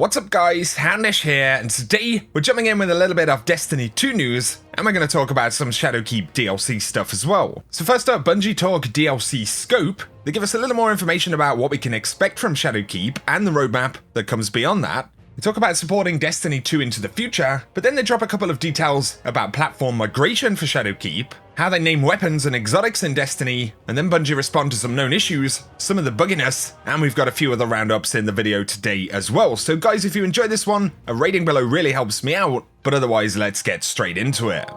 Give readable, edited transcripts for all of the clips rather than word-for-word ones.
What's up guys, Houndish here, and today we're jumping in with a little bit of Destiny 2 news, and we're going to talk about some Shadowkeep DLC stuff as well. So first up, Bungie talk DLC scope. They give us a little more information about what we can expect from Shadowkeep and the roadmap that comes beyond that. They talk about supporting Destiny 2 into the future, but then they drop a couple of details about platform migration for Shadowkeep, how they name weapons and exotics in Destiny, and then Bungie respond to some known issues, some of the bugginess, and we've got a few other roundups in the video today as well. So guys, if you enjoyed this one, a rating below really helps me out, but otherwise let's get straight into it.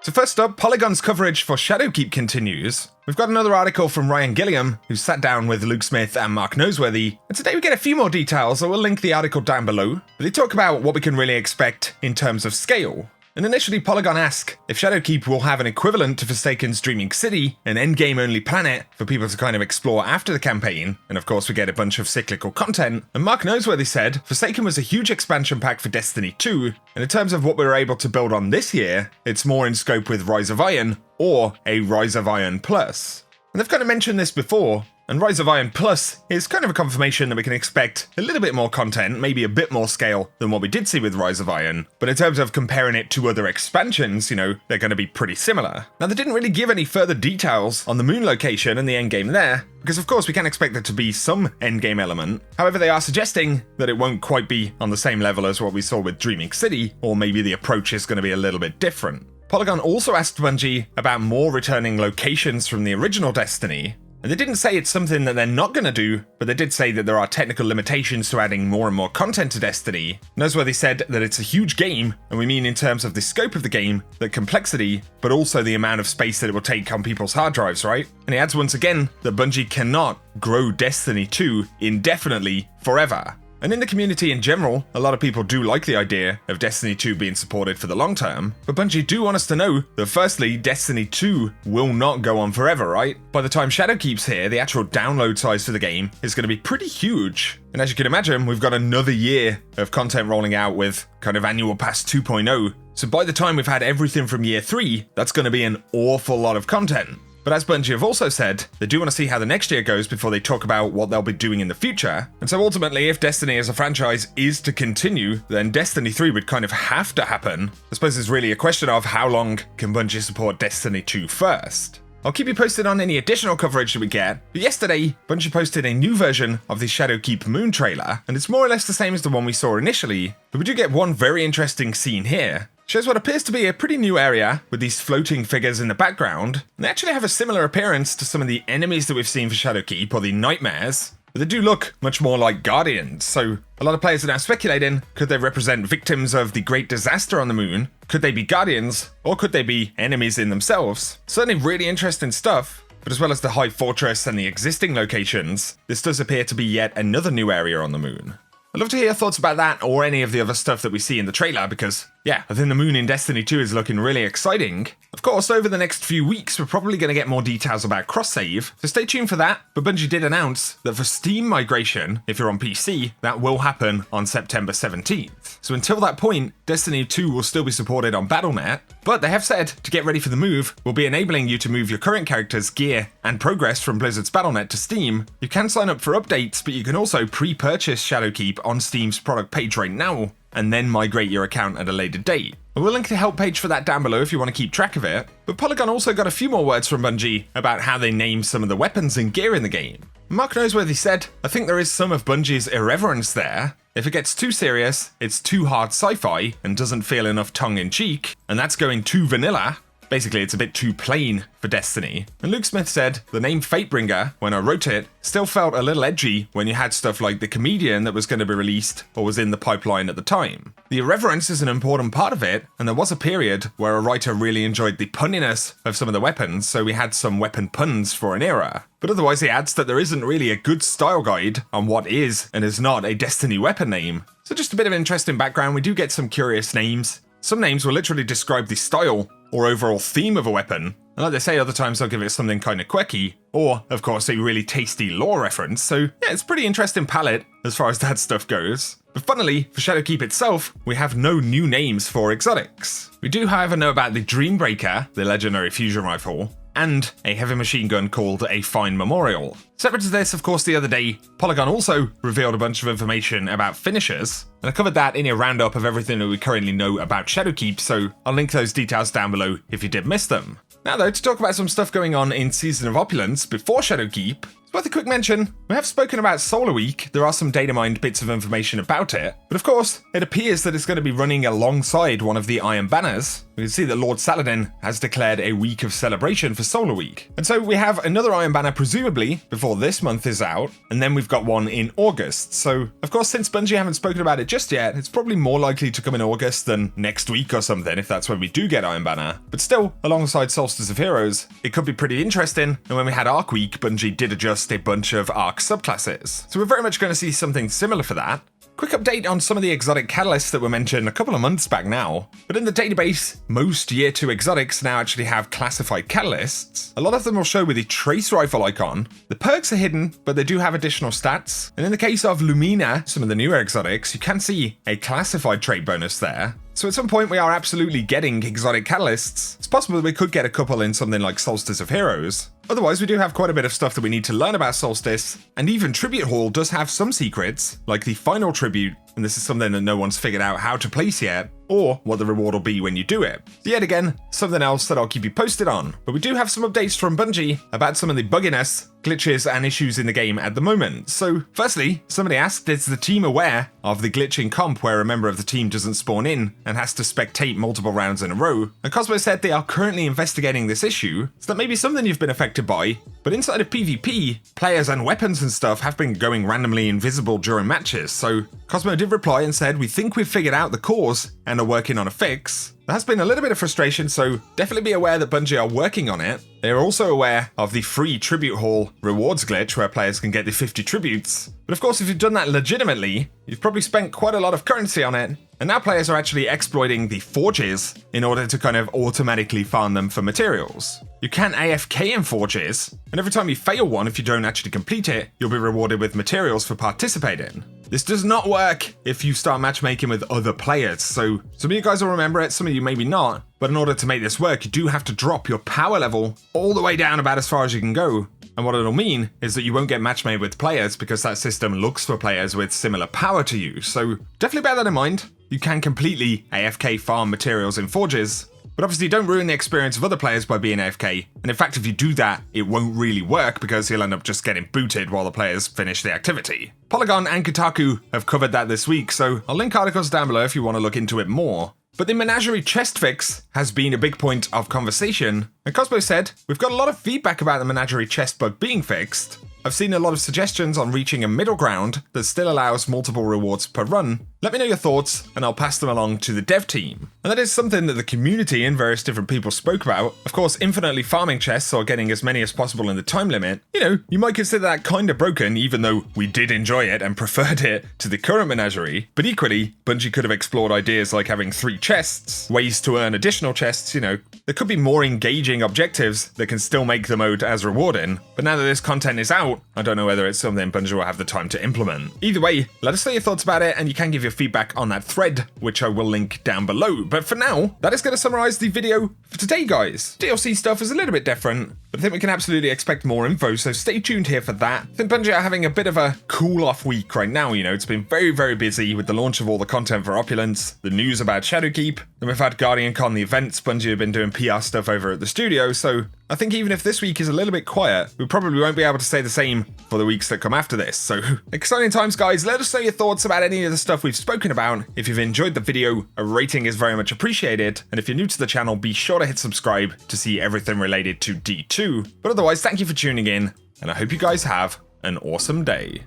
So first up, Polygon's coverage for Shadowkeep continues. We've got another article from Ryan Gilliam, who sat down with Luke Smith and Mark Noseworthy, and today we get a few more details, so we'll link the article down below. But they talk about what we can really expect in terms of scale. And initially, Polygon ask if Shadowkeep will have an equivalent to Forsaken's Dreaming City, an endgame-only planet for people to kind of explore after the campaign, and of course we get a bunch of cyclical content. And Mark Noseworthy said, Forsaken was a huge expansion pack for Destiny 2, and in terms of what we were able to build on this year, it's more in scope with Rise of Iron, or a Rise of Iron Plus. And they've kind of mentioned this before, and Rise of Iron Plus is kind of a confirmation that we can expect a little bit more content, maybe a bit more scale than what we did see with Rise of Iron, but in terms of comparing it to other expansions, you know, they're going to be pretty similar. Now, they didn't really give any further details on the moon location and the endgame there, because of course we can expect there to be some endgame element. However, they are suggesting that it won't quite be on the same level as what we saw with Dreaming City, or maybe the approach is going to be a little bit different. Polygon also asked Bungie about more returning locations from the original Destiny, and they didn't say it's something that they're not going to do, but they did say that there are technical limitations to adding more and more content to Destiny. Noseworthy said that it's a huge game, and we mean in terms of the scope of the game, the complexity, but also the amount of space that it will take on people's hard drives, right? And he adds once again that Bungie cannot grow Destiny 2 indefinitely forever. And in the community in general, a lot of people do like the idea of Destiny 2 being supported for the long term, but Bungie do want us to know that firstly, Destiny 2 will not go on forever, right? By the time Shadowkeep's here, the actual download size for the game is going to be pretty huge. And as you can imagine, we've got another year of content rolling out with kind of Annual Pass 2.0. So by the time we've had everything from year 3, that's going to be an awful lot of content. But as Bungie have also said, they do want to see how the next year goes before they talk about what they'll be doing in the future. And so ultimately, if Destiny as a franchise is to continue, then Destiny 3 would kind of have to happen. I suppose it's really a question of how long can Bungie support Destiny 2 first. I'll keep you posted on any additional coverage that we get, but yesterday, Bungie posted a new version of the Shadowkeep Moon trailer, and it's more or less the same as the one we saw initially, but we do get one very interesting scene here. Shows what appears to be a pretty new area with these floating figures in the background, and they actually have a similar appearance to some of the enemies that we've seen for Shadowkeep, or the Nightmares, but they do look much more like Guardians, so a lot of players are now speculating, could they represent victims of the Great Disaster on the Moon? Could they be Guardians? Or could they be enemies in themselves? Certainly really interesting stuff, but as well as the High Fortress and the existing locations, this does appear to be yet another new area on the Moon. I'd love to hear your thoughts about that or any of the other stuff that we see in the trailer because, yeah, I think the moon in Destiny 2 is looking really exciting. Of course, over the next few weeks, we're probably going to get more details about cross-save, so stay tuned for that. But Bungie did announce that for Steam migration, if you're on PC, that will happen on September 17th. So until that point, Destiny 2 will still be supported on Battle.net, but they have said to get ready for the move, we'll be enabling you to move your current character's gear and progress from Blizzard's Battle.net to Steam. You can sign up for updates, but you can also pre-purchase Shadowkeep on Steam's product page right now, and then migrate your account at a later date. We'll link the help page for that down below if you want to keep track of it, but Polygon also got a few more words from Bungie about how they name some of the weapons and gear in the game. Mark Noseworthy said, I think there is some of Bungie's irreverence there. If it gets too serious, it's too hard sci-fi and doesn't feel enough tongue-in-cheek, and that's going too vanilla. Basically, it's a bit too plain for Destiny. And Luke Smith said, the name Fatebringer, when I wrote it, still felt a little edgy when you had stuff like The Comedian that was going to be released or was in the pipeline at the time. The irreverence is an important part of it, and there was a period where a writer really enjoyed the punniness of some of the weapons, so we had some weapon puns for an era. But otherwise he adds that there isn't really a good style guide on what is and is not a Destiny weapon name. So just a bit of interesting background, we do get some curious names. Some names will literally describe the style or overall theme of a weapon, and like they say, other times they'll give it something kind of quirky, or, of course, a really tasty lore reference, so yeah, it's a pretty interesting palette as far as that stuff goes. But funnily, for Shadowkeep itself, we have no new names for exotics. We do, however, know about the Dreambreaker, the legendary fusion rifle, and a heavy machine gun called a Fine Memorial. Separate to this, of course, the other day, Polygon also revealed a bunch of information about finishers, and I covered that in a roundup of everything that we currently know about Shadowkeep, so I'll link those details down below if you did miss them. Now though, to talk about some stuff going on in Season of Opulence before Shadowkeep, it's worth a quick mention. We have spoken about Solar Week, there are some data mined bits of information about it, but of course, it appears that it's going to be running alongside one of the Iron Banners. We can see that Lord Saladin has declared a week of celebration for Solar Week. And so we have another Iron Banner presumably before this month is out, and then we've got one in August. So, of course, since Bungie haven't spoken about it just yet, it's probably more likely to come in August than next week or something, if that's when we do get Iron Banner. But still, alongside Solstice of Heroes, it could be pretty interesting, and when we had Arc Week, Bungie did adjust a bunch of Arc subclasses. So we're very much going to see something similar for that. Quick update on some of the exotic catalysts that were mentioned a couple of months back now, but in the database, most Year 2 exotics now actually have classified catalysts. A lot of them will show with the trace rifle icon. The perks are hidden, but they do have additional stats, and in the case of Lumina, some of the newer exotics, you can see a classified trait bonus there. So at some point we are absolutely getting exotic catalysts. It's possible that we could get a couple in something like Solstice of Heroes. Otherwise, we do have quite a bit of stuff that we need to learn about Solstice, and even Tribute Hall does have some secrets, like the final tribute, and this is something that no one's figured out how to place yet, or what the reward will be when you do it. So yet again, something else that I'll keep you posted on. But we do have some updates from Bungie about some of the bugginess, glitches, and issues in the game at the moment. So firstly, somebody asked, is the team aware of the glitch in comp where a member of the team doesn't spawn in and has to spectate multiple rounds in a row? And Cosmo said they are currently investigating this issue, so that may be something you've been affected by, but inside of PvP, players and weapons and stuff have been going randomly invisible during matches, so Cosmo did reply and said, we think we've figured out the cause and are working on a fix. There has been a little bit of frustration, so definitely be aware that Bungie are working on it. They are also aware of the free Tribute Hall rewards glitch where players can get the 50 tributes. But of course, if you've done that legitimately, you've probably spent quite a lot of currency on it, and now players are actually exploiting the forges in order to kind of automatically farm them for materials. You can AFK in forges, and every time you fail one, if you don't actually complete it, you'll be rewarded with materials for participating. This does not work if you start matchmaking with other players, so some of you guys will remember it, some of you maybe not, but in order to make this work, you do have to drop your power level all the way down about as far as you can go. And what it'll mean is that you won't get matchmade with players because that system looks for players with similar power to you, so definitely bear that in mind. You can completely AFK farm materials in forges, but obviously don't ruin the experience of other players by being AFK, and in fact if you do that, it won't really work because you'll end up just getting booted while the players finish the activity. Polygon and Kotaku have covered that this week, so I'll link articles down below if you want to look into it more. But the Menagerie Chest Fix has been a big point of conversation, and Cosmo said, we've got a lot of feedback about the Menagerie Chest bug being fixed. I've seen a lot of suggestions on reaching a middle ground that still allows multiple rewards per run. Let me know your thoughts and I'll pass them along to the dev team. And that is something that the community and various different people spoke about. Of course, infinitely farming chests or getting as many as possible in the time limit. You know, you might consider that kind of broken, even though we did enjoy it and preferred it to the current Menagerie. But equally, Bungie could have explored ideas like having 3 chests, ways to earn additional chests, you know. There could be more engaging objectives that can still make the mode as rewarding. But now that this content is out, I don't know whether it's something Bungie will have the time to implement. Either way, let us know your thoughts about it, and you can give your feedback on that thread, which I will link down below. But for now, that is going to summarize the video for today, guys. DLC stuff is a little bit different, but I think we can absolutely expect more info, so stay tuned here for that. I think Bungie are having a bit of a cool-off week right now, you know. It's been very, very busy with the launch of all the content for Opulence, the news about Shadowkeep, then we've had Guardian Con, the events. Bungie have been doing PR stuff over at the studio, so I think even if this week is a little bit quiet, we probably won't be able to say the same for the weeks that come after this. So exciting times, guys. Let us know your thoughts about any of the stuff we've spoken about. If you've enjoyed the video, a rating is very much appreciated. And if you're new to the channel, be sure to hit subscribe to see everything related to D2. But otherwise, thank you for tuning in, and I hope you guys have an awesome day.